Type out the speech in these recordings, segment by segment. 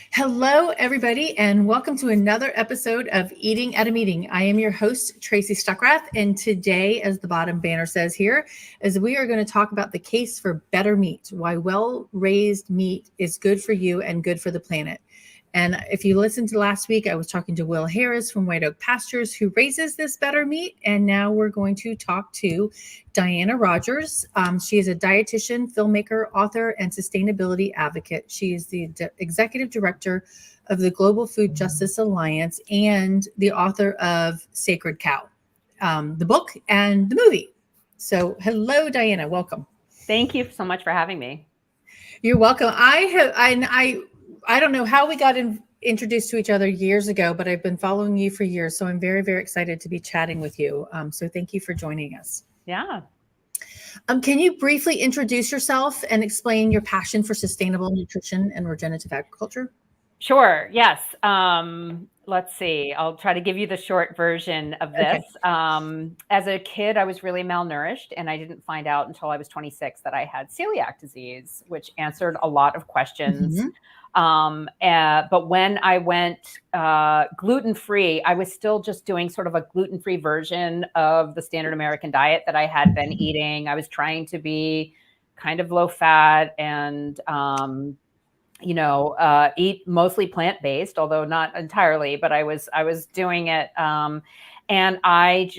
Hello, everybody, and welcome to another episode of Eating at a Meeting. I am your host, Tracy Stuckrath, and today, as the bottom banner says here, is we are going to talk about the case for better meat, why well-raised meat is good for you and good for the planet. And if you listened to last week, I was talking to Will Harris from White Oak Pastures, who raises this better meat. And now we're going to talk to Diana Rodgers. She is a dietitian, filmmaker, author, and sustainability advocate. She is the executive director of the Global Food Justice Alliance and the author of Sacred Cow, the book and the movie. So hello, Diana. Welcome. Thank you so much for having me. You're welcome. I don't know how we got introduced to each other years ago, but I've been following you for years. So I'm very, very excited to be chatting with you. So thank you for joining us. Yeah. Can you briefly introduce yourself and explain your passion for sustainable nutrition and regenerative agriculture? Sure. Yes. Let's see. I'll try to give you the short version of this. Okay. As a kid, I was really malnourished, and I didn't find out until I was 26 that I had celiac disease, which answered a lot of questions. Mm-hmm. But when I went gluten-free, I was still just doing sort of a gluten-free version of the standard American diet that I had been eating. I was trying to be kind of low fat and, eat mostly plant-based, although not entirely, but I was doing it. And I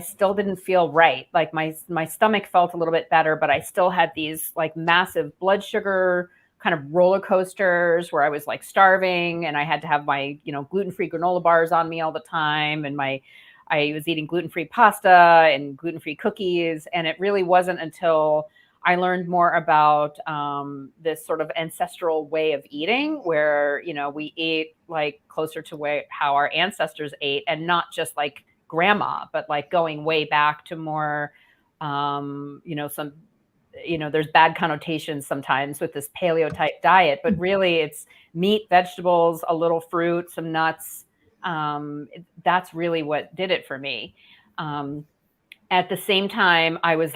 still didn't feel right. Like my stomach felt a little bit better, but I still had these like massive blood sugar kind of roller coasters where I was like starving, and I had to have my, gluten-free granola bars on me all the time. And I was eating gluten-free pasta and gluten-free cookies. And it really wasn't until I learned more about this sort of ancestral way of eating where, we ate like closer to how our ancestors ate, and not just like grandma, but like going way back to more, there's bad connotations sometimes with this paleo type diet, but really it's meat, vegetables, a little fruit, some nuts. That's really what did it for me. At the same time, I was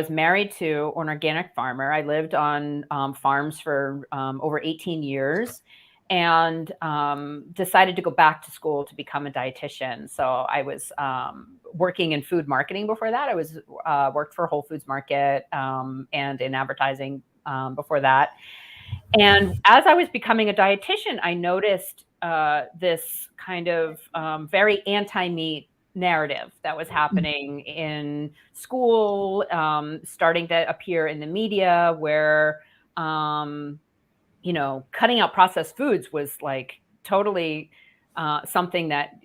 married to an organic farmer. I lived on farms for over 18 years and decided to go back to school to become a dietitian. So I was working in food marketing before that. I was worked for Whole Foods Market and in advertising before that. And as I was becoming a dietitian, I noticed this kind of very anti-meat narrative that was happening in school, starting to appear in the media, where cutting out processed foods was like totally something that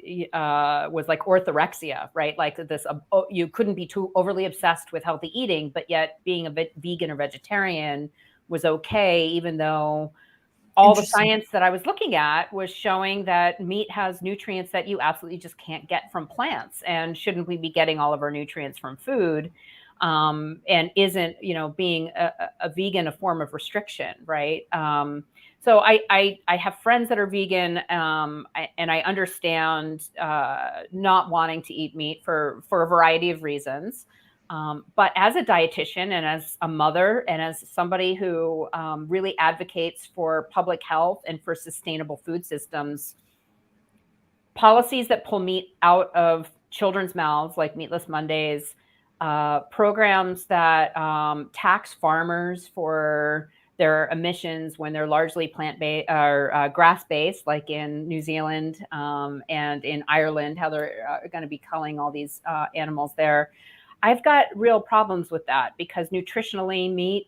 was like orthorexia, right? Like this, you couldn't be too overly obsessed with healthy eating, but yet being a bit vegan or vegetarian was okay, even though all the science that I was looking at was showing that meat has nutrients that you absolutely just can't get from plants. And shouldn't we be getting all of our nutrients from food? And isn't, being a vegan a form of restriction, right? So I have friends that are vegan, and I understand not wanting to eat meat for a variety of reasons. But as a dietitian and as a mother and as somebody who really advocates for public health and for sustainable food systems, policies that pull meat out of children's mouths, like Meatless Mondays, programs that tax farmers for their emissions when they're largely plant-based or grass-based, like in New Zealand and in Ireland, how they're going to be culling all these animals there. I've got real problems with that because nutritionally, meat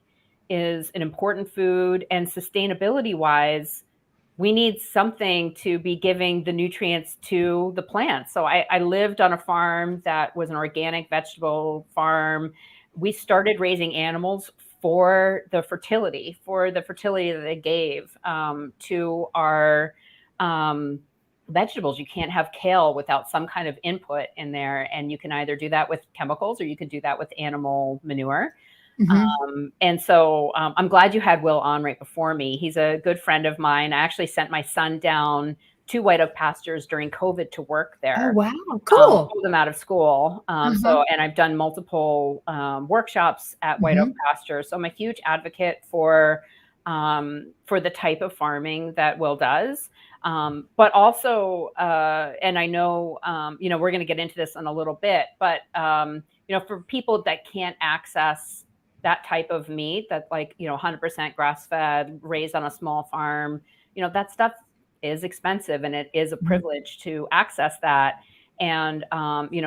is an important food, and sustainability-wise, we need something to be giving the nutrients to the plants. So I lived on a farm that was an organic vegetable farm. We started raising animals for the fertility that they gave to our vegetables. You can't have kale without some kind of input in there. And you can either do that with chemicals or you can do that with animal manure. Mm-hmm. And so I'm glad you had Will on right before me. He's a good friend of mine. I actually sent my son down to White Oak Pastures during COVID to work there. Oh, wow. Cool. Pulled them out of school. And I've done multiple workshops at White Oak Pastures. So I'm a huge advocate for for the type of farming that Will does. But also, and I know, we're going to get into this in a little bit, but, for people that can't access that type of meat, that 100% grass fed, raised on a small farm, that stuff is expensive, and it is a privilege to access that. And,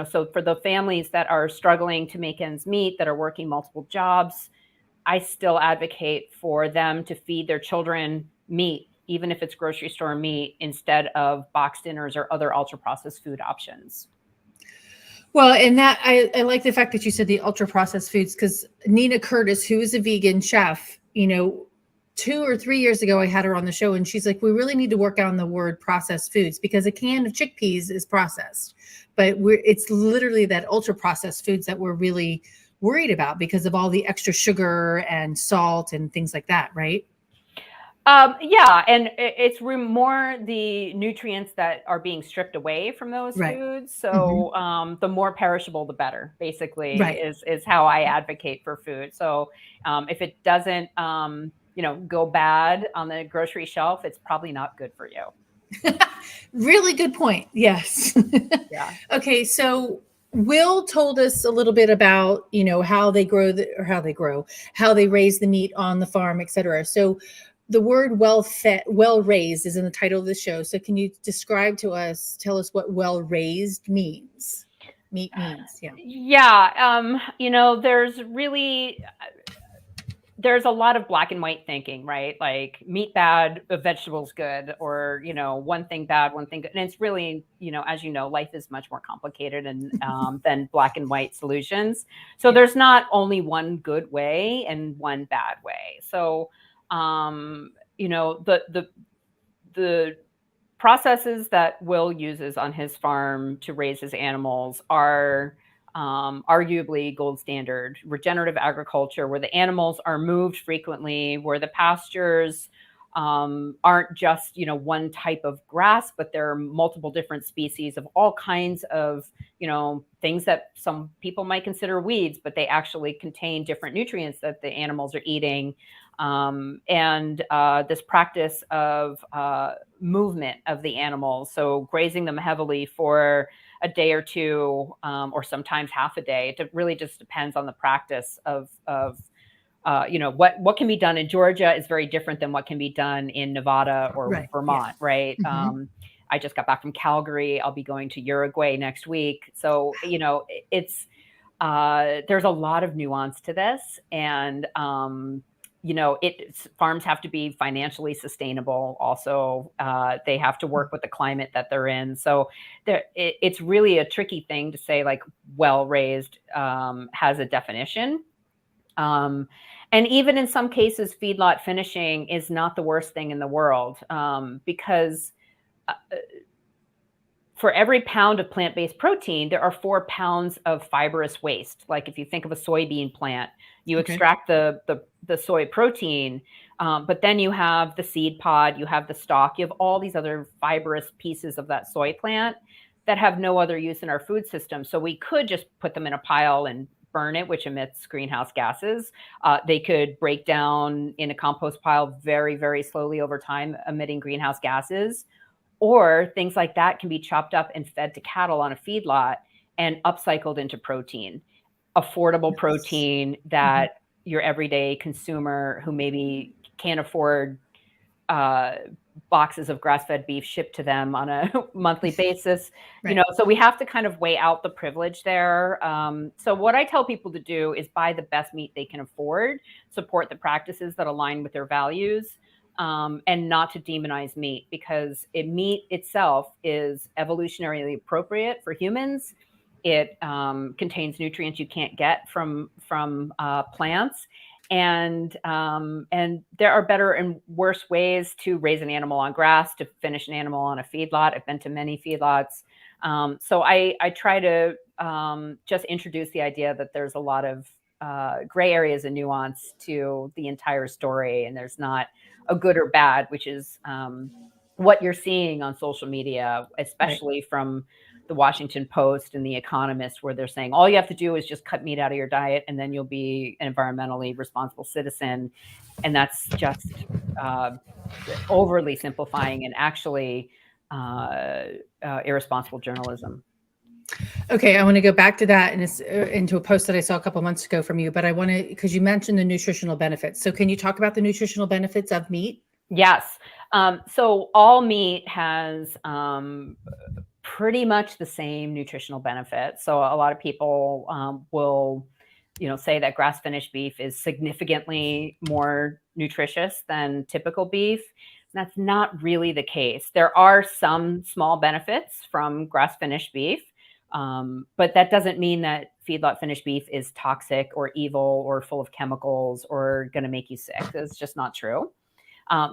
so for the families that are struggling to make ends meet, that are working multiple jobs, I still advocate for them to feed their children meat, even if it's grocery store meat, instead of box dinners or other ultra processed food options. Well, and that I like the fact that you said the ultra processed foods, because Nina Curtis, who is a vegan chef, 2 or 3 years ago, I had her on the show, and she's like, we really need to work on the word processed foods, because a can of chickpeas is processed, but it's literally that ultra processed foods that we're really worried about because of all the extra sugar and salt and things like that, right? Yeah, and it's more the nutrients that are being stripped away from those foods. So the more perishable, the better, basically, is how I advocate for food. So if it doesn't, go bad on the grocery shelf, it's probably not good for you. Really good point. Yes. Yeah. Okay, so Will told us a little bit about, how they how they raise the meat on the farm, et cetera. So the word well raised is in the title of the show. So can you tell us what well raised means? Meat means, yeah. Yeah. There's a lot of black and white thinking, right? Like meat bad, vegetables good, or, one thing bad, one thing good. And it's really, as life is much more complicated and than black and white solutions. So there's not only one good way and one bad way. So, the processes that Will uses on his farm to raise his animals are arguably gold standard. Regenerative agriculture, where the animals are moved frequently, where the pastures aren't just one type of grass, but there are multiple different species of all kinds of things that some people might consider weeds, but they actually contain different nutrients that the animals are eating. And this practice of movement of the animals, so grazing them heavily for a day or two, or sometimes half a day. It really just depends on the practice of what can be done in Georgia is very different than what can be done in Nevada or Vermont, right? I just got back from Calgary. I'll be going to Uruguay next week. So, it's there's a lot of nuance to this, and farms have to be financially sustainable. Also, they have to work with the climate that they're in. So it's really a tricky thing to say, like, well raised has a definition. And even in some cases, feedlot finishing is not the worst thing in the world, because for every pound of plant-based protein, there are 4 pounds of fibrous waste. Like if you think of a soybean plant, you extract the soy protein, but then you have the seed pod, you have the stalk, you have all these other fibrous pieces of that soy plant that have no other use in our food system. So we could just put them in a pile and burn it, which emits greenhouse gases. They could break down in a compost pile very, very slowly over time, emitting greenhouse gases. Or things like that can be chopped up and fed to cattle on a feedlot and upcycled into protein, affordable protein that your everyday consumer who maybe can't afford boxes of grass-fed beef shipped to them on a monthly basis, so we have to kind of weigh out the privilege there. So what I tell people to do is buy the best meat they can afford, support the practices that align with their values, and not to demonize meat, because meat itself is evolutionarily appropriate for humans. It contains nutrients you can't get from plants. And there are better and worse ways to raise an animal on grass, to finish an animal on a feedlot. I've been to many feedlots. So I try to just introduce the idea that there's a lot of gray areas and nuance to the entire story, and there's not a good or bad, which is what you're seeing on social media, especially from the Washington Post and the Economist, where they're saying all you have to do is just cut meat out of your diet and then you'll be an environmentally responsible citizen. And that's just overly simplifying and actually irresponsible journalism. Okay, I want to go back to that and into a post that I saw a couple months ago from you, but I want to, because you mentioned the nutritional benefits. So can you talk about the nutritional benefits of meat? Yes. So all meat has pretty much the same nutritional benefits. So a lot of people will, say that grass-finished beef is significantly more nutritious than typical beef. That's not really the case. There are some small benefits from grass-finished beef, but that doesn't mean that feedlot finished beef is toxic or evil or full of chemicals or going to make you sick. That's just not true.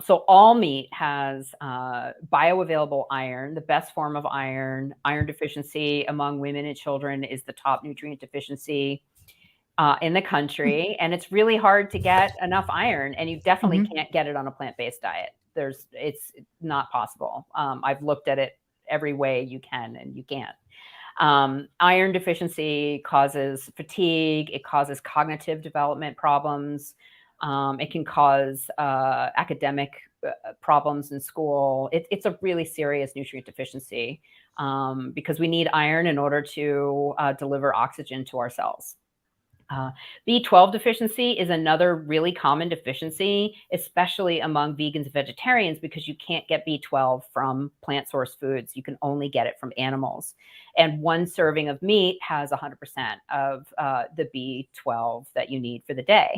So all meat has bioavailable iron, the best form of iron. Iron deficiency among women and children is the top nutrient deficiency in the country. And it's really hard to get enough iron, and you definitely can't get it on a plant-based diet. It's not possible. I've looked at it every way you can, and you can't. Iron deficiency causes fatigue. It causes cognitive development problems. It can cause academic problems in school. It's a really serious nutrient deficiency because we need iron in order to deliver oxygen to our cells. B12 deficiency is another really common deficiency, especially among vegans and vegetarians, because you can't get B12 from plant source foods. You can only get it from animals. And one serving of meat has 100% of the B12 that you need for the day.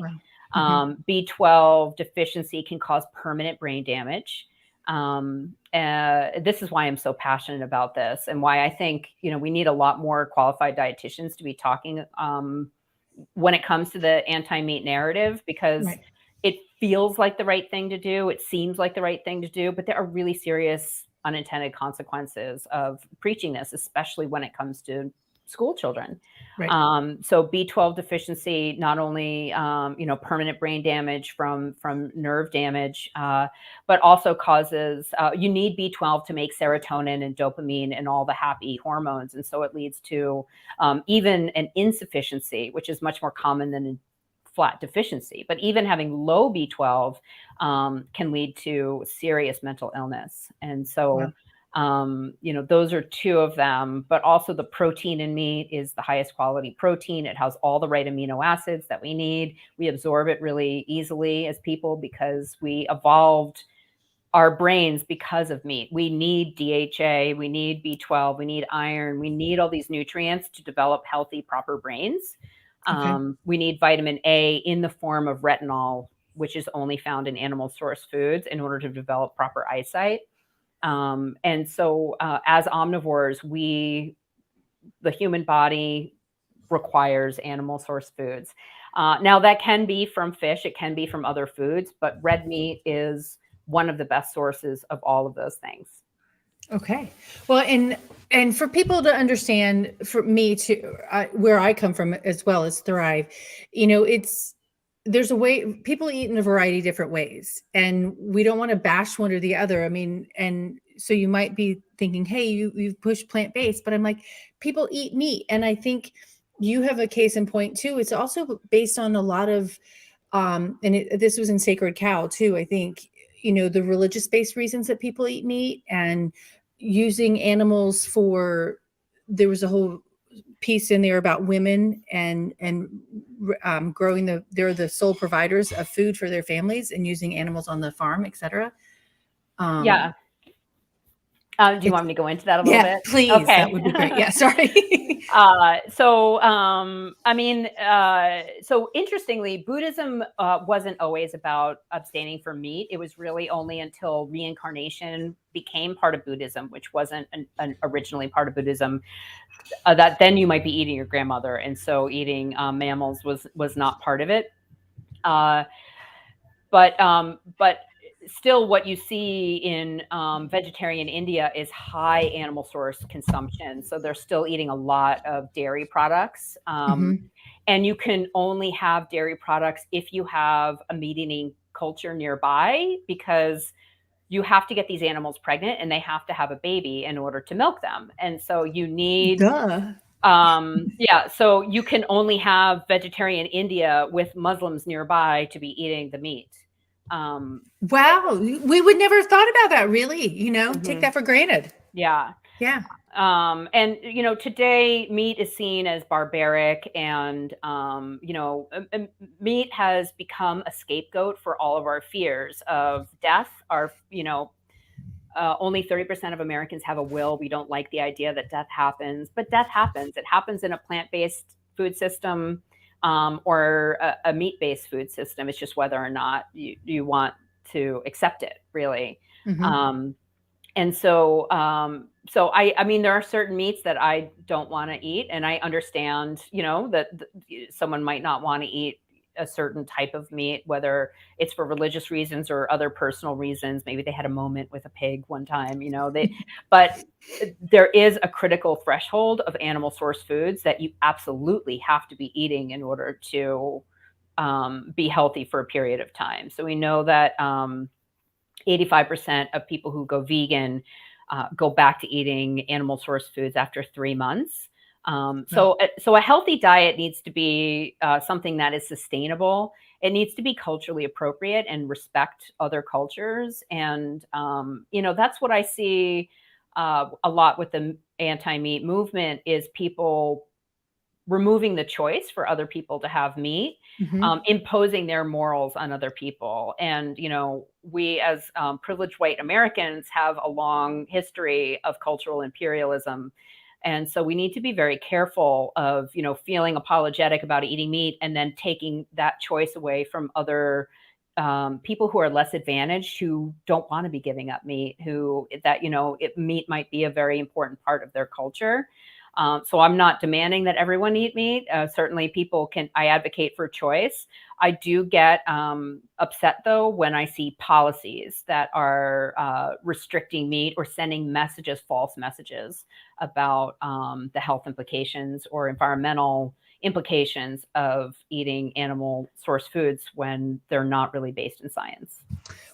Wow. B12 deficiency can cause permanent brain damage. This is why I'm so passionate about this, and why I think we need a lot more qualified dietitians to be talking when it comes to the anti-meat narrative, because it feels like the right thing to do. It seems like the right thing to do, but there are really serious unintended consequences of preaching this, especially when it comes to school children. So B12 deficiency, not only, permanent brain damage from nerve damage, but also causes, you need B12 to make serotonin and dopamine and all the happy hormones. And so it leads to even an insufficiency, which is much more common than a flat deficiency. But even having low B12 can lead to serious mental illness. And so those are two of them, but also the protein in meat is the highest quality protein. It has all the right amino acids that we need. We absorb it really easily as people because we evolved our brains because of meat. We need DHA, we need B12, we need iron, we need all these nutrients to develop healthy, proper brains. We need vitamin A in the form of retinol, which is only found in animal source foods, in order to develop proper eyesight. And so as omnivores, the human body requires animal source foods. Now that can be from fish, it can be from other foods, but red meat is one of the best sources of all of those things. Okay. Well, and for people to understand, for me too, where I come from as well as Thrive, there's a way people eat in a variety of different ways, and we don't want to bash one or the other. I mean, and so you might be thinking, hey, you've pushed plant-based, but I'm like, people eat meat. And I think you have a case in point too. It's also based on a lot of, this was in Sacred Cow too. I think, the religious-based reasons that people eat meat, and using animals there was a whole piece in there about women and growing they're the sole providers of food for their families and using animals on the farm, etc. Do you want me to go into that a little bit? Yeah, please. Okay. That would be great. Yeah, sorry. So interestingly, Buddhism wasn't always about abstaining from meat. It was really only until reincarnation became part of Buddhism, which wasn't originally part of Buddhism, that then you might be eating your grandmother. And so eating mammals was not part of it. But still, what you see in vegetarian India is high animal source consumption. So they're still eating a lot of dairy products. And you can only have dairy products if you have a meat eating culture nearby, because you have to get these animals pregnant and they have to have a baby in order to milk them. And so you need, Duh. so you can only have vegetarian India with Muslims nearby to be eating the meat. Wow. We would never have thought about that, really. Take that for granted. Yeah. Yeah. And, today meat is seen as barbaric, and, meat has become a scapegoat for all of our fears of death. Only 30% of Americans have a will. We don't like the idea that death happens, but death happens. It happens in a plant-based food system, or a meat-based food system. It's just whether or not you want to accept it, really. Mm-hmm. And so, I mean, there are certain meats that I don't want to eat, and I understand, that someone might not want to eat a certain type of meat, whether it's for religious reasons or other personal reasons. Maybe they had a moment with a pig one time, but there is a critical threshold of animal source foods that you absolutely have to be eating in order to be healthy for a period of time. So we know that 85% of people who go vegan go back to eating animal source foods after 3 months. So a healthy diet needs to be something that is sustainable. It needs to be culturally appropriate and respect other cultures. And, that's what I see a lot with the anti-meat movement, is people removing the choice for other people to have meat, Mm-hmm. imposing their morals on other people. And, we as privileged white Americans have a long history of cultural imperialism. And so we need to be very careful of, feeling apologetic about eating meat and then taking that choice away from other people who are less advantaged, who don't want to be giving up meat, meat might be a very important part of their culture. So I'm not demanding that everyone eat meat. Certainly I advocate for choice. I do get upset, though, when I see policies that are restricting meat or sending false messages about the health implications or environmental implications of eating animal source foods when they're not really based in science.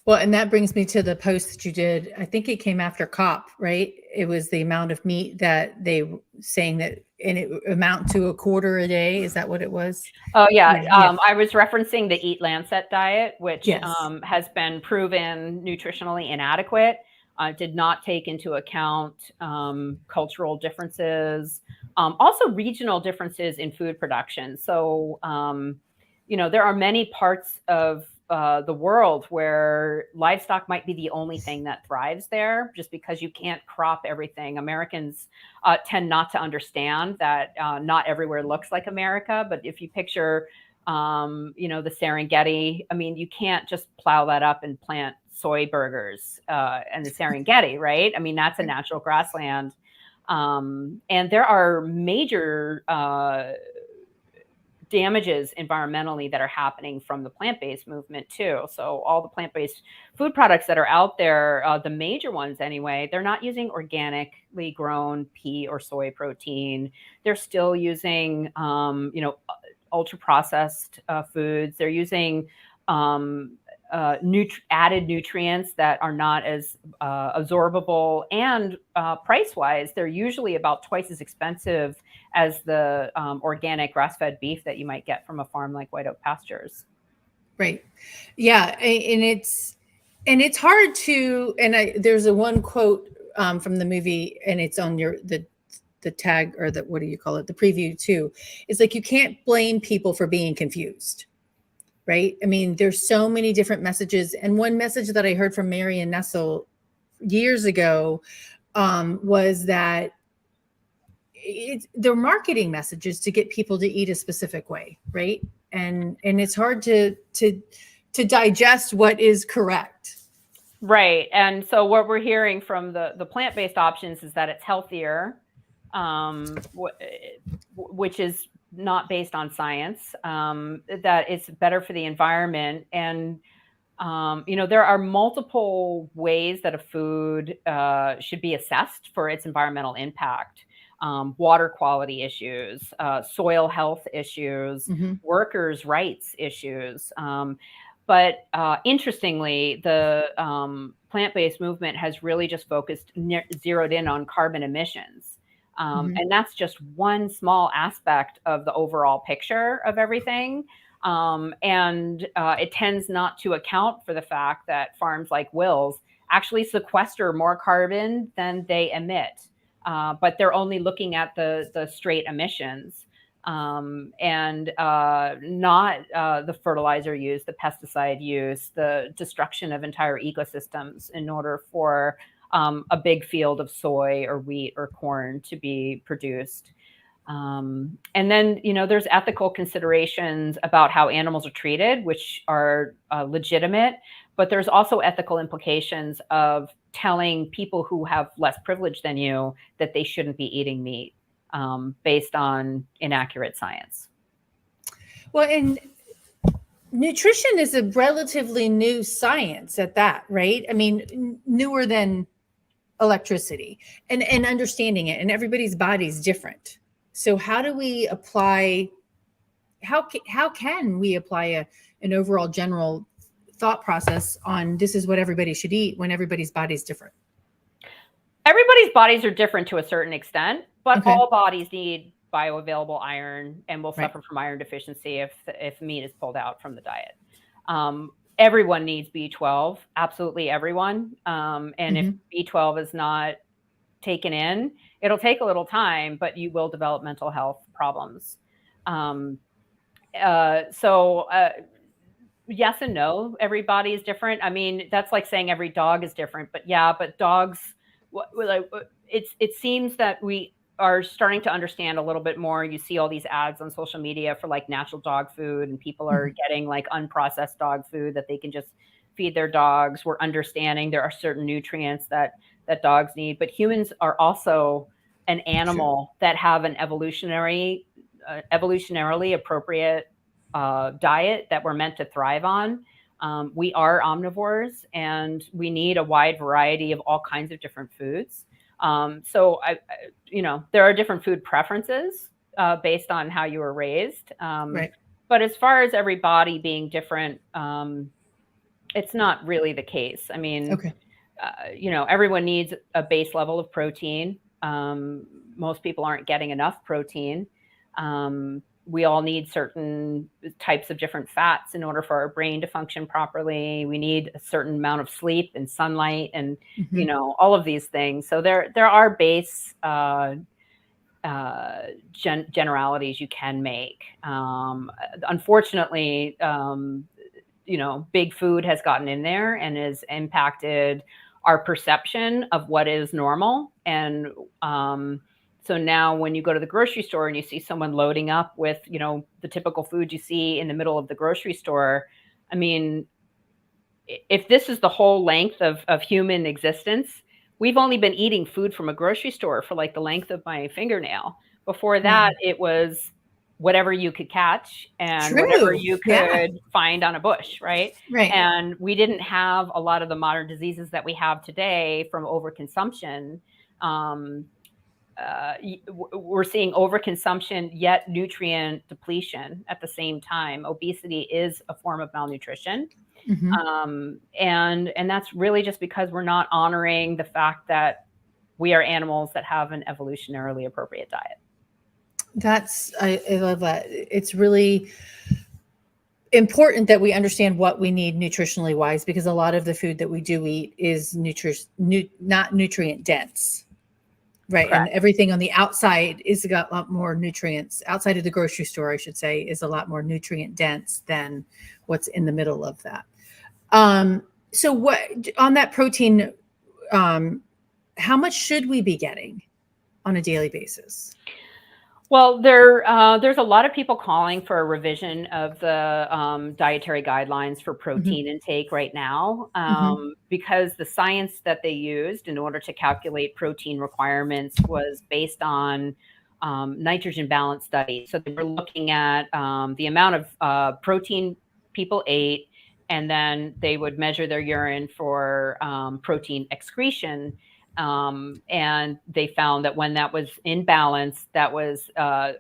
Well, and that brings me to the post that you did. I think it came after COP, right? It was the amount of meat that they saying that, and it amount to a quarter a day. Is that what it was? Oh, yeah. Yeah. I was referencing the EatLancet diet, which Yes. has been proven nutritionally inadequate. Did not take into account cultural differences, also regional differences in food production. So, there are many parts of the world where livestock might be the only thing that thrives there, just because you can't crop everything. Americans tend not to understand that not everywhere looks like America. But if you picture, the Serengeti, I mean, you can't just plow that up and plant soy burgers in the Serengeti, right? I mean, that's a natural grassland. And there are major damages environmentally that are happening from the plant-based movement too. So all the plant-based food products that are out there, the major ones anyway, they're not using organically grown pea or soy protein. They're still using, ultra processed foods. They're using added nutrients that are not as absorbable, and price-wise, they're usually about twice as expensive as the organic grass-fed beef that you might get from a farm like White Oak Pastures. Right. Yeah, and it's hard to. And there's a one quote from the movie, and it's on the tag, or what do you call it? The preview too. It's like, you can't blame people for being confused. Right. I mean, there's so many different messages. And one message that I heard from Marion Nestle years ago was that they're marketing messages to get people to eat a specific way. Right. And it's hard to digest what is correct. Right. And so what we're hearing from the plant-based options is that it's healthier, which is not based on science, that it's better for the environment. And, there are multiple ways that a food should be assessed for its environmental impact. Water quality issues, soil health issues, Mm-hmm. workers' rights issues. But interestingly, the plant-based movement has really just zeroed in on carbon emissions. And that's just one small aspect of the overall picture of everything. And it tends not to account for the fact that farms like Will's actually sequester more carbon than they emit. But they're only looking at the straight emissions. And not the fertilizer use, the pesticide use, the destruction of entire ecosystems in order for a big field of soy or wheat or corn to be produced. And then, there's ethical considerations about how animals are treated, which are legitimate, but there's also ethical implications of telling people who have less privilege than you that they shouldn't be eating meat. Based on inaccurate science. Well, and nutrition is a relatively new science at that, right? I mean, newer than electricity and understanding it, and everybody's body's different. So how do we apply, how can we apply an overall general thought process on this is what everybody should eat when everybody's body's different? Everybody's bodies are different to a certain extent, but all bodies need bioavailable iron and will suffer from iron deficiency if meat is pulled out from the diet. Everyone needs B12, absolutely everyone. And if B12 is not taken in, it'll take a little time, but you will develop mental health problems. Yes and no, everybody is different. I mean, that's like saying every dog is different, but dogs, it seems that we are starting to understand a little bit more. You see all these ads on social media for like natural dog food, and people are getting like unprocessed dog food that they can just feed their dogs. We're understanding there are certain nutrients that dogs need, but humans are also an animal that have an evolutionarily appropriate diet that we're meant to thrive on. We are omnivores, and we need a wide variety of all kinds of different foods. So there are different food preferences based on how you were raised. But as far as every body being different, it's not really the case. I mean, everyone needs a base level of protein. Most people aren't getting enough protein. We all need certain types of different fats in order for our brain to function properly. We need a certain amount of sleep and sunlight and, all of these things. So there are base generalities you can make. Unfortunately, big food has gotten in there and has impacted our perception of what is normal. And so now when you go to the grocery store and you see someone loading up with, the typical food you see in the middle of the grocery store, I mean, if this is the whole length of human existence, we've only been eating food from a grocery store for like the length of my fingernail. Before that, it was whatever you could catch and whatever you could find on a bush, right? And we didn't have a lot of the modern diseases that we have today from overconsumption. We're seeing overconsumption, yet nutrient depletion at the same time. Obesity is a form of malnutrition. And that's really just because we're not honoring the fact that we are animals that have an evolutionarily appropriate diet. I love that. It's really important that we understand what we need nutritionally wise, because a lot of the food that we do eat is not nutrient dense. Right. Correct. And everything on the outside is got a lot more nutrients. Outside of the grocery store, I should say, is a lot more nutrient dense than what's in the middle of that. So what on that protein, how much should we be getting on a daily basis? Well, there's a lot of people calling for a revision of the dietary guidelines for protein intake right now, because the science that they used in order to calculate protein requirements was based on nitrogen balance studies. So they were looking at the amount of protein people ate, and then they would measure their urine for protein excretion. And they found that when that was in balance, that was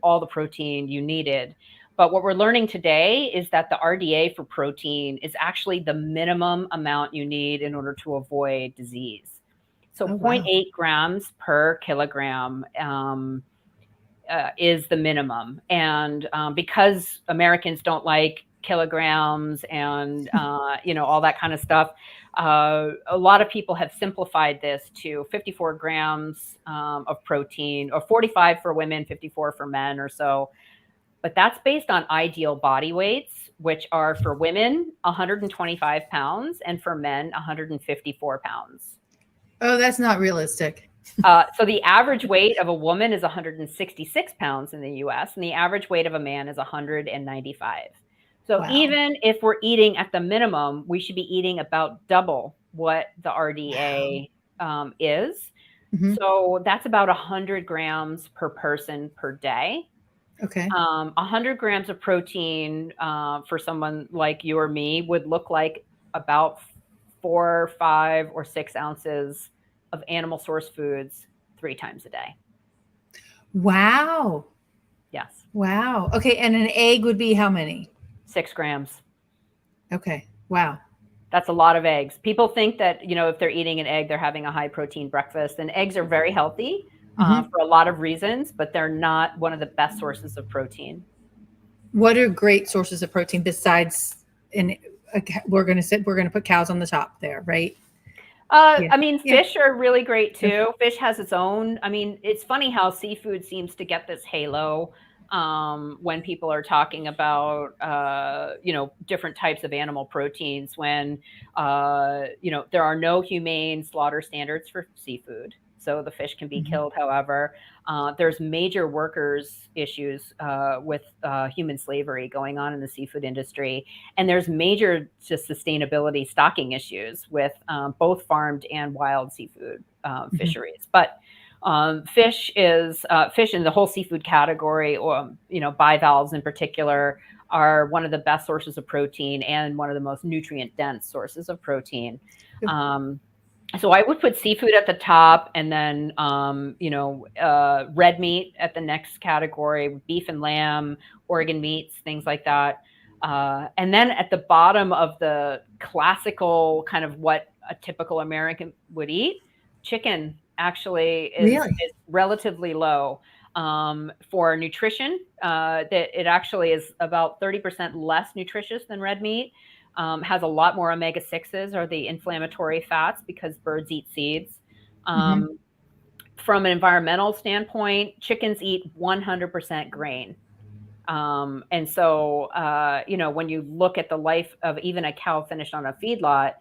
all the protein you needed. But what we're learning today is that the RDA for protein is actually the minimum amount you need in order to avoid disease. So 0.8 grams per kilogram is the minimum. And because Americans don't like kilograms and, all that kind of stuff, a lot of people have simplified this to 54 grams of protein, or 45 for women, 54 for men or so. But that's based on ideal body weights, which are for women, 125 pounds, and for men, 154 pounds. Oh, that's not realistic. So the average weight of a woman is 166 pounds in the US, and the average weight of a man is 195. So even if we're eating at the minimum, we should be eating about double what the RDA is. Mm-hmm. So that's about 100 grams per person per day. Okay. 100 grams of protein for someone like you or me would look like about 4, 5, or 6 ounces of animal source foods 3 times a day. Wow. Yes. Wow. Okay. And an egg would be how many? 6 grams. Okay. Wow. That's a lot of eggs. People think that, if they're eating an egg, they're having a high protein breakfast, and eggs are very healthy for a lot of reasons, but they're not one of the best sources of protein. What are great sources of protein besides, and we're going to put cows on the top there, right? Fish are really great too. Fish has its own. It's funny how seafood seems to get this halo when people are talking about, different types of animal proteins, when, there are no humane slaughter standards for seafood. So the fish can be killed. However, there's major workers issues with human slavery going on in the seafood industry. And there's major just sustainability stocking issues with both farmed and wild seafood fisheries. But fish in the whole seafood category, or, bivalves in particular, are one of the best sources of protein and one of the most nutrient dense sources of protein. So I would put seafood at the top, and then, red meat at the next category, beef and lamb, organ meats, things like that. And then at the bottom of the classical kind of what a typical American would eat, chicken actually is relatively low. For nutrition, that it actually is about 30% less nutritious than red meat. Has a lot more omega-6s, or the inflammatory fats, because birds eat seeds. From an environmental standpoint, chickens eat 100% grain. And so, when you look at the life of even a cow finished on a feedlot,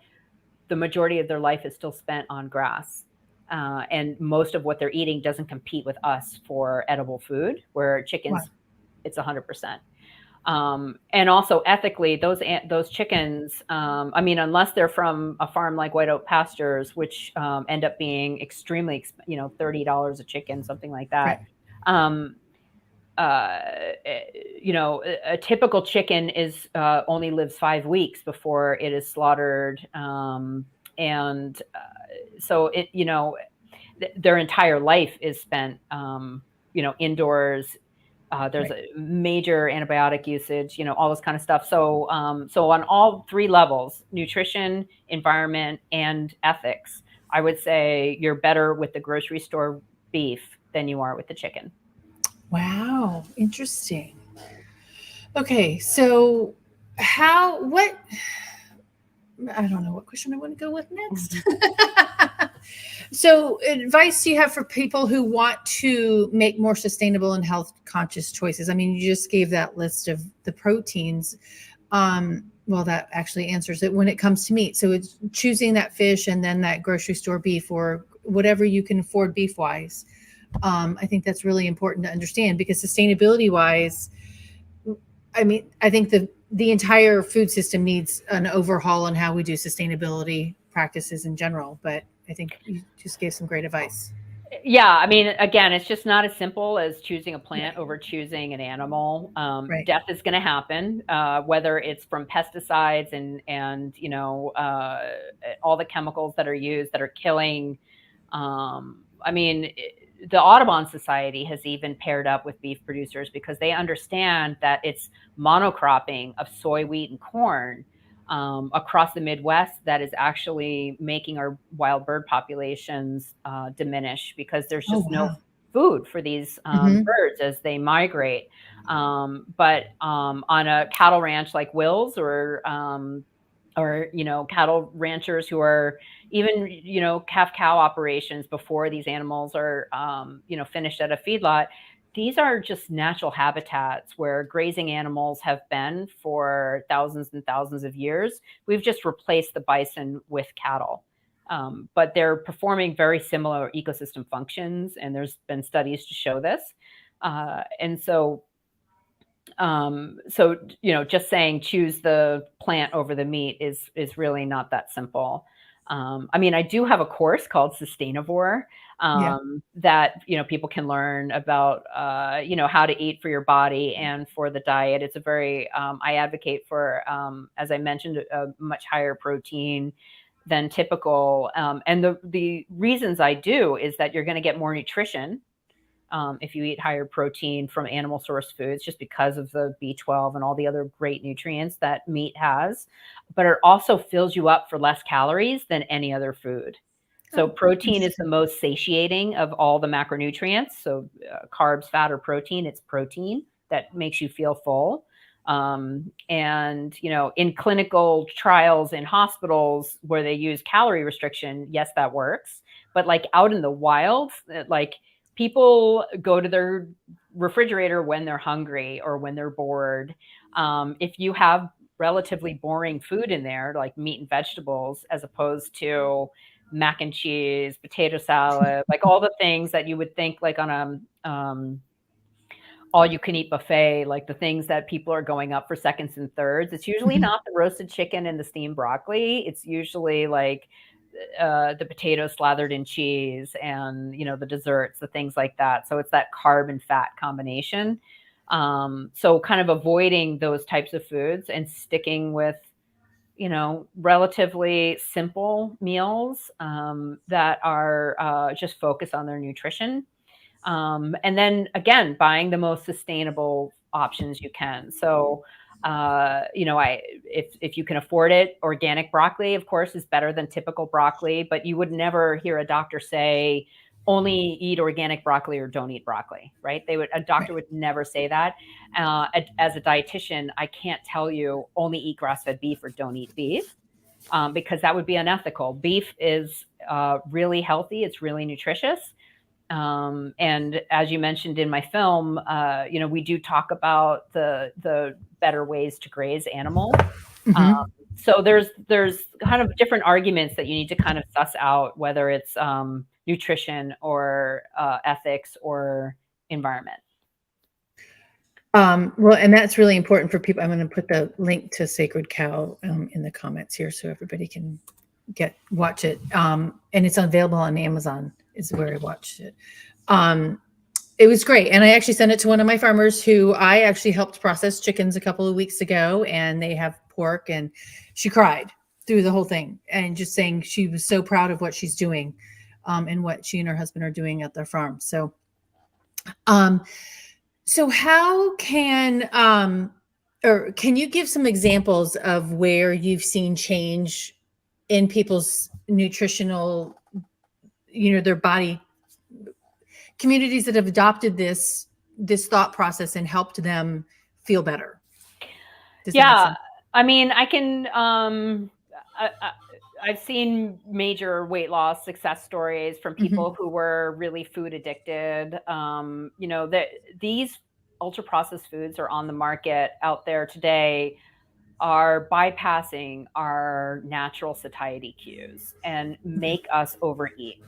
the majority of their life is still spent on grass. And most of what they're eating doesn't compete with us for edible food, where chickens, it's 100%. And also ethically, those chickens, unless they're from a farm like White Oak Pastures, which end up being extremely, $30 a chicken, something like that. Right. A typical chicken only lives 5 weeks before it is slaughtered, so their entire life is spent, indoors. There's a major antibiotic usage, all this kind of stuff. So on all 3 levels, nutrition, environment, and ethics, I would say you're better with the grocery store beef than you are with the chicken. Wow. Interesting. Okay. So I don't know what question I want to go with next. So advice you have for people who want to make more sustainable and health conscious choices? You just gave that list of the proteins. Well, that actually answers it when it comes to meat. So it's choosing that fish and then that grocery store beef, or whatever you can afford beef wise. I think that's really important to understand, because sustainability wise, I think the entire food system needs an overhaul on how we do sustainability practices in general. But I think you just gave some great advice. Yeah. Again, it's just not as simple as choosing a plant over choosing an animal. Death is going to happen, whether it's from pesticides and all the chemicals that are used that are killing. the Audubon Society has even paired up with beef producers because they understand that it's monocropping of soy, wheat, and corn across the Midwest that is actually making our wild bird populations diminish because there's Oh, just no wow. food for these birds as they migrate. But on a cattle ranch like Will's or cattle ranchers who are even, calf cow operations before these animals are, finished at a feedlot. These are just natural habitats where grazing animals have been for thousands and thousands of years. We've just replaced the bison with cattle. But they're performing very similar ecosystem functions, and there's been studies to show this. And so just saying choose the plant over the meat is really not that simple. I do have a course called Sustainivore that people can learn about how to eat for your body and for the diet. It's a very I advocate for, as I mentioned, a much higher protein than typical. And the reasons I do is that you're going to get more nutrition if you eat higher protein from animal source foods, just because of the B12 and all the other great nutrients that meat has. But it also fills you up for less calories than any other food. So protein is the most satiating of all the macronutrients. So carbs, fat, or protein, it's protein that makes you feel full. And, in clinical trials in hospitals where they use calorie restriction, yes, that works. But like out in the wild, like people go to their refrigerator when they're hungry or when they're bored. If you have relatively boring food in there, like meat and vegetables, as opposed to mac and cheese, potato salad, like all the things that you would think like on a all you can eat buffet, like the things that people are going up for seconds and thirds. It's usually not the roasted chicken and the steamed broccoli. It's usually like the potatoes slathered in cheese and, the desserts, the things like that. So it's that carb and fat combination. So kind of avoiding those types of foods and sticking with, relatively simple meals that are just focused on their nutrition. And then again, buying the most sustainable options you can. So, if you can afford it, organic broccoli, of course, is better than typical broccoli, but you would never hear a doctor say, only eat organic broccoli or don't eat broccoli, right? A doctor would never say that. As a dietitian, I can't tell you only eat grass-fed beef or don't eat beef. Because that would be unethical. Beef is really healthy. It's really nutritious. And as you mentioned in my film, we do talk about the better ways to graze animals. So there's kind of different arguments that you need to kind of suss out, whether it's nutrition or ethics or environment. Well, and that's really important for people. I'm going to put the link to Sacred Cow in the comments here so everybody can watch it. And it's available on Amazon is where I watched it. It was great. And I actually sent it to one of my farmers who I actually helped process chickens a couple of weeks ago, and they have pork, and she cried through the whole thing and just saying she was so proud of what she's doing and what she and her husband are doing at their farm. So, so how or can you give some examples of where you've seen change in people's nutritional, their body, communities that have adopted this thought process and helped them feel better? Yeah. I can, I've seen major weight loss success stories from people who were really food addicted. These ultra processed foods are on the market out there today are bypassing our natural satiety cues and make us overeat.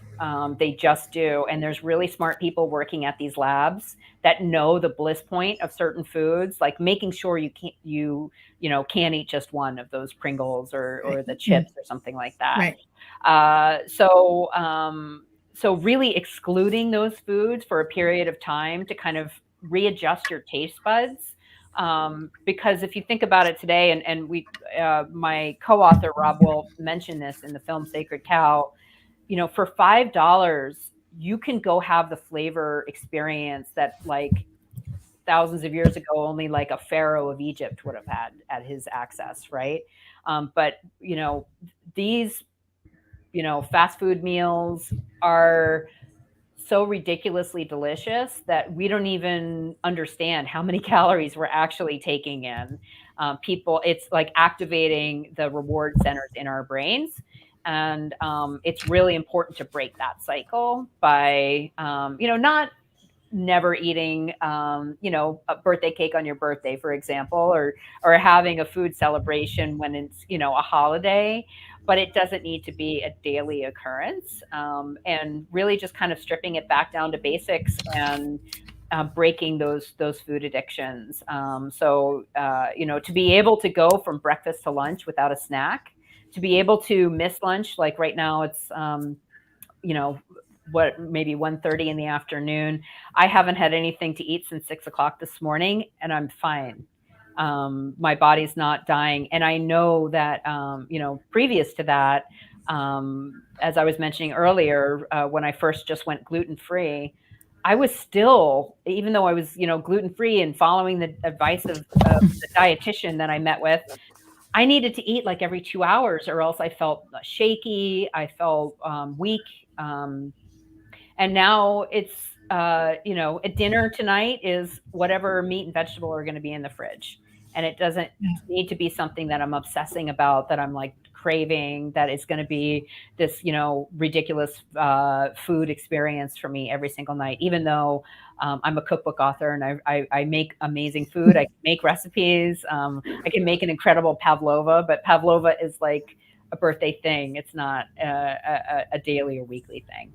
They just do. And there's really smart people working at these labs that know the bliss point of certain foods, like making sure you can't eat just one of those Pringles or the chips or something like that. Right. So really excluding those foods for a period of time to kind of readjust your taste buds. Because if you think about it today, and my co-author Rob will mention this in the film Sacred Cow, for $5 you can go have the flavor experience that like thousands of years ago only like a pharaoh of Egypt would have had at his access, right? But these fast food meals are so ridiculously delicious that we don't even understand how many calories we're actually taking in. It's like activating the reward centers in our brains. And it's really important to break that cycle by, not never eating, a birthday cake on your birthday, for example, or having a food celebration when it's, a holiday, but it doesn't need to be a daily occurrence. And really just kind of stripping it back down to basics and breaking those food addictions. To be able to go from breakfast to lunch without a snack, to be able to miss lunch, like right now it's, maybe 1:30 in the afternoon. I haven't had anything to eat since 6 o'clock this morning, and I'm fine. My body's not dying. And I know that, previous to that, as I was mentioning earlier, when I first just went gluten-free, I was still, even though I was, gluten-free and following the advice of the dietitian that I met with, I needed to eat like every 2 hours or else I felt shaky. I felt weak. And now it's, at dinner tonight is whatever meat and vegetable are going to be in the fridge. And it doesn't need to be something that I'm obsessing about, that I'm like craving, that is going to be this, ridiculous food experience for me every single night, even though I'm a cookbook author and I make amazing food. I can make recipes. I can make an incredible pavlova, but pavlova is like a birthday thing. It's not a daily or weekly thing.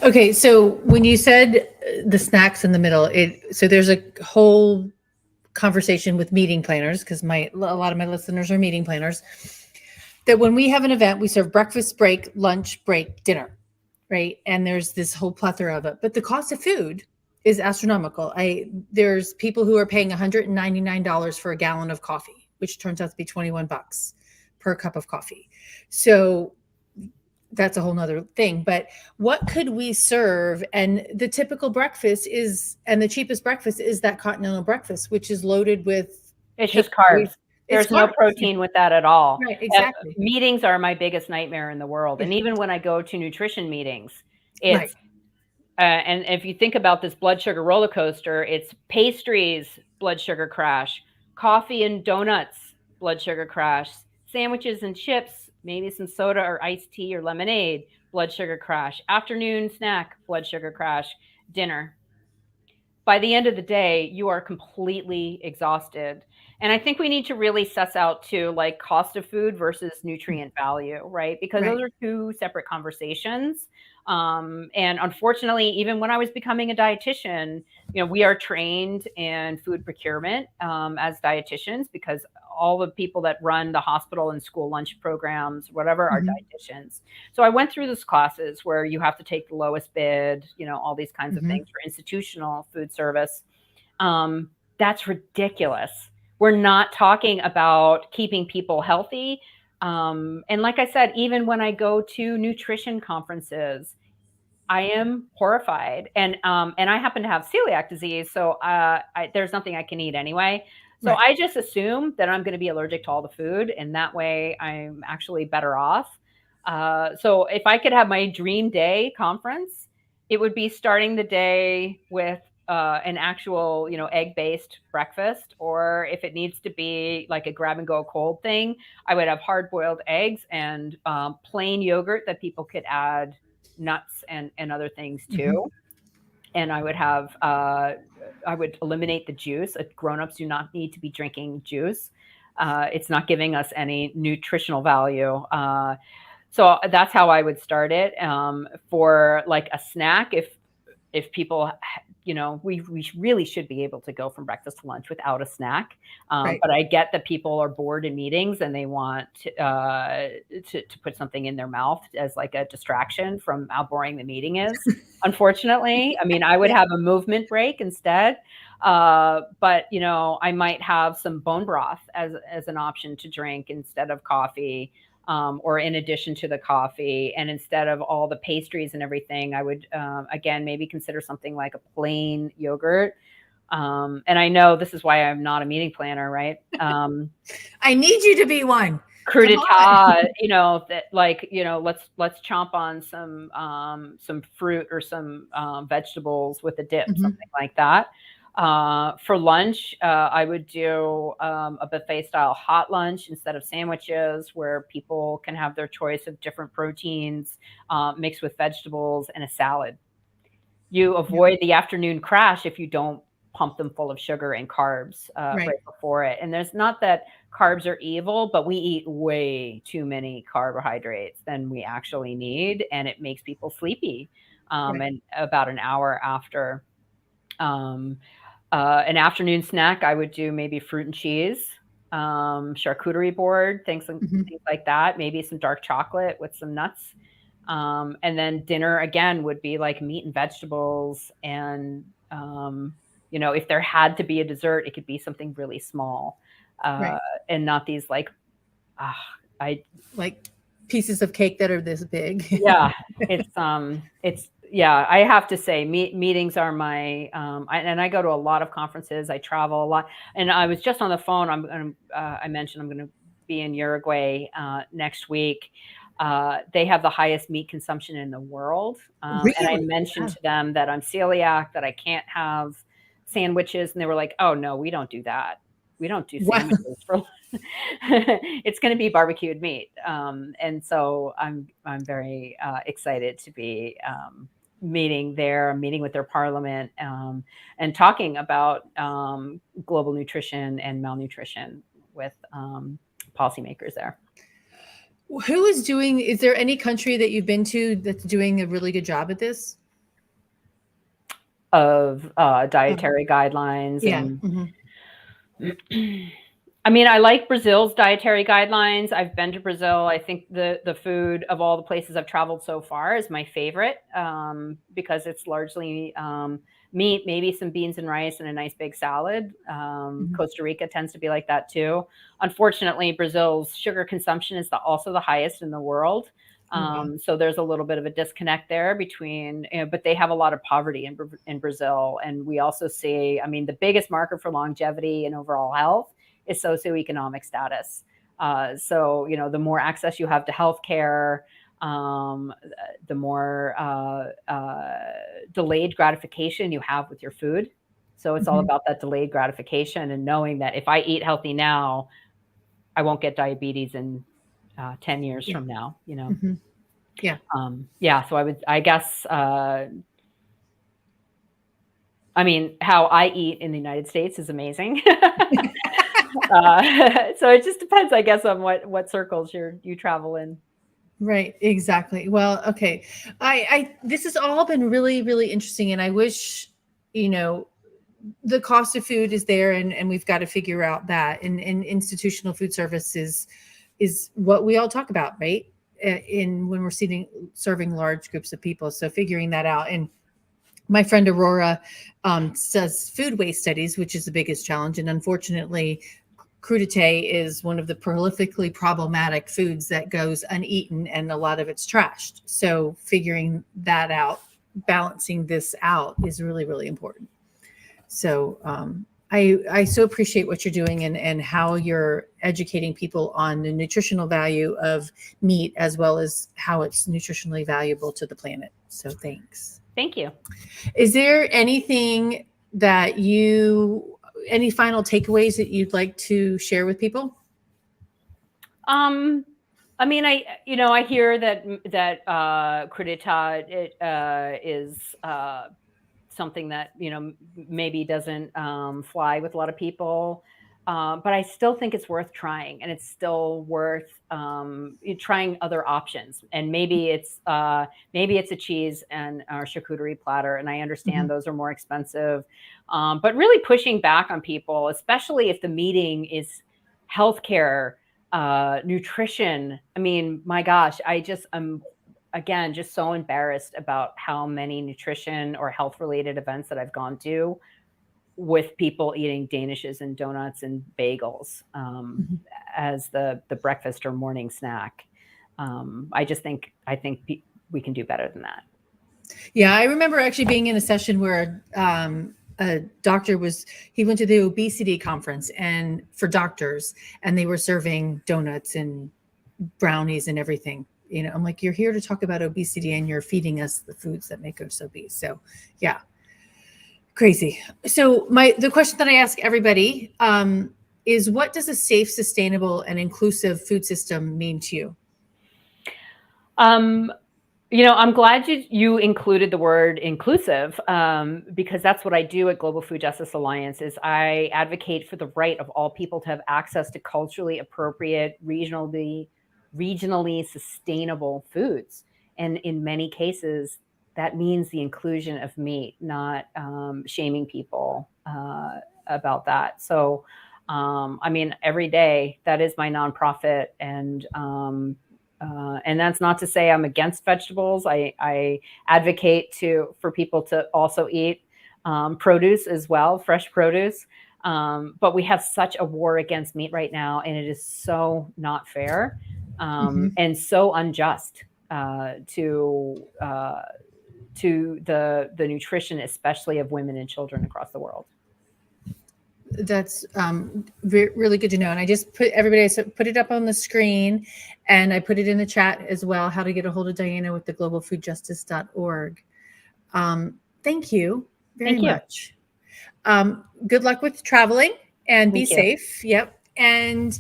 Okay, so when you said the snacks in the middle, so there's a whole conversation with meeting planners, because a lot of my listeners are meeting planners, that when we have an event, we serve breakfast break, lunch break, dinner, right? And there's this whole plethora of it, but the cost of food is astronomical. There's people who are paying $199 for a gallon of coffee, which turns out to be 21 bucks per cup of coffee. So that's a whole nother thing. But what could we serve? And the typical breakfast is, and the cheapest breakfast is that continental breakfast, which is loaded with, it's just carbs. There's no protein with that at all. Right, exactly. Meetings are my biggest nightmare in the world. And even when I go to nutrition meetings, it's, and if you think about this blood sugar roller coaster, it's pastries, blood sugar crash, coffee and donuts, blood sugar crash, sandwiches and chips, maybe some soda or iced tea or lemonade, blood sugar crash, afternoon snack, blood sugar crash, dinner. By the end of the day, you are completely exhausted. And I think we need to really suss out too, like cost of food versus nutrient value, right? Because those are two separate conversations. And unfortunately, even when I was becoming a dietitian, we are trained in food procurement as dietitians, because all the people that run the hospital and school lunch programs, whatever, are dietitians. So I went through those classes where you have to take the lowest bid, all these kinds of things for institutional food service. That's ridiculous. We're not talking about keeping people healthy. And like I said, even when I go to nutrition conferences, I am horrified. And I happen to have celiac disease, so there's nothing I can eat anyway. So I just assume that I'm going to be allergic to all the food, and that way I'm actually better off. So if I could have my dream day conference, it would be starting the day with an actual, egg-based breakfast, or if it needs to be like a grab-and-go cold thing, I would have hard-boiled eggs and plain yogurt that people could add nuts and other things too. And I would have, I would eliminate the juice. Grown-ups do not need to be drinking juice. It's not giving us any nutritional value. So that's how I would start it. For like a snack, if people, we really should be able to go from breakfast to lunch without a snack. But I get that people are bored in meetings and they want to put something in their mouth as like a distraction from how boring the meeting is. Unfortunately, I mean, I would have a movement break instead. But I might have some bone broth as an option to drink instead of coffee. or in addition to the coffee. And instead of all the pastries and everything, I would, again, maybe consider something like a plain yogurt. And I know this is why I'm not a meeting planner, right? I need you to be one. Crudité, that like, let's chomp on some fruit or some vegetables with a dip, something like that. For lunch, I would do a buffet style hot lunch instead of sandwiches, where people can have their choice of different proteins mixed with vegetables and a salad. You avoid the afternoon crash if you don't pump them full of sugar and carbs right before it. And there's not that carbs are evil, but we eat way too many carbohydrates than we actually need, and it makes people sleepy. And about an hour after an afternoon snack, I would do maybe fruit and cheese, charcuterie board, things like that, maybe some dark chocolate with some nuts. And then dinner again would be like meat and vegetables. And, if there had to be a dessert, it could be something really small, and not these like pieces of cake that are this big. Yeah, I have to say meetings are my, and I go to a lot of conferences. I travel a lot, and I was just on the phone. I mentioned I'm going to be in Uruguay next week. They have the highest meat consumption in the world. Really? And I mentioned to them that I'm celiac, that I can't have sandwiches. And they were like, oh no, we don't do that. We don't do sandwiches for it's going to be barbecued meat. And so I'm very excited to be meeting with their parliament, and talking about global nutrition and malnutrition with policymakers there. Is there any country that you've been to that's doing a really good job at this? Of dietary guidelines? Yeah. I mean, I like Brazil's dietary guidelines. I've been to Brazil. I think the food of all the places I've traveled so far is my favorite, because it's largely meat, maybe some beans and rice and a nice big salad. Costa Rica tends to be like that too. Unfortunately, Brazil's sugar consumption is also the highest in the world. So there's a little bit of a disconnect there between, but they have a lot of poverty in Brazil. And we also see, I mean, the biggest marker for longevity and overall health is socioeconomic status. So, the more access you have to healthcare, the more delayed gratification you have with your food. So it's all about that delayed gratification, and knowing that if I eat healthy now, I won't get diabetes in 10 years from now, Yeah. So I guess, I mean, how I eat in the United States is amazing. So it just depends, I guess, on what circles you travel in. Right. Exactly. Well, okay. This has all been really, really interesting. And I wish, the cost of food is there, and we've got to figure out that. And institutional food service is what we all talk about, right? When we're serving large groups of people. So figuring that out. And my friend Aurora does food waste studies, which is the biggest challenge. And unfortunately, crudité is one of the prolifically problematic foods that goes uneaten, and a lot of it's trashed. So figuring that out, balancing this out, is really, really important. So I so appreciate what you're doing, and how you're educating people on the nutritional value of meat, as well as how it's nutritionally valuable to the planet. So thanks. Thank you. Is there anything that any final takeaways that you'd like to share with people? I mean, I hear that crudité is something that, maybe doesn't fly with a lot of people. But I still think it's worth trying, and it's still worth trying other options. And maybe it's a cheese and a charcuterie platter. And I understand those are more expensive, but really pushing back on people, especially if the meeting is healthcare, nutrition. I mean, my gosh, I'm again just so embarrassed about how many nutrition or health related events that I've gone to with people eating danishes and donuts and bagels as the breakfast or morning snack. I think we can do better than that. Yeah, I remember actually being in a session where a doctor he went to the obesity conference and for doctors, and they were serving donuts and brownies and everything. I'm like, you're here to talk about obesity and you're feeding us the foods that make us obese. So yeah, crazy. So the question that I ask everybody is, what does a safe, sustainable, and inclusive food system mean to you? I'm glad you included the word inclusive, because that's what I do at Global Food Justice Alliance. Is I advocate for the right of all people to have access to culturally appropriate, regionally sustainable foods. And in many cases, that means the inclusion of meat, not shaming people about that. So, every day, that is my nonprofit, and that's not to say I'm against vegetables. I advocate for people to also eat produce as well, fresh produce. But we have such a war against meat right now, and it is so not fair and so unjust to the nutrition, especially of women and children across the world. That's really good to know. And I just put it up on the screen, and I put it in the chat as well, how to get a hold of Diana with the globalfoodjustice.org. Thank you very much. Good luck with traveling, and be safe. Yep. And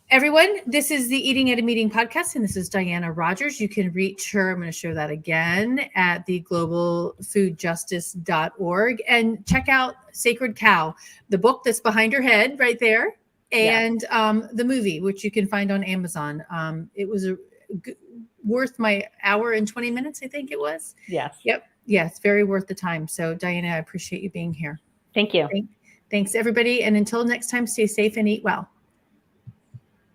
everyone, this is the Eating at a Meeting podcast, and this is Diana Rodgers. You can reach her, I'm going to show that again, at the globalfoodjustice.org, and check out Sacred Cow, the book that's behind her head right there, and the movie, which you can find on Amazon. It was worth my hour and 20 minutes, I think it was. Yes. Yep. Yes, very worth the time. So Diana, I appreciate you being here. Thank you. Thanks, everybody. And until next time, stay safe and eat well.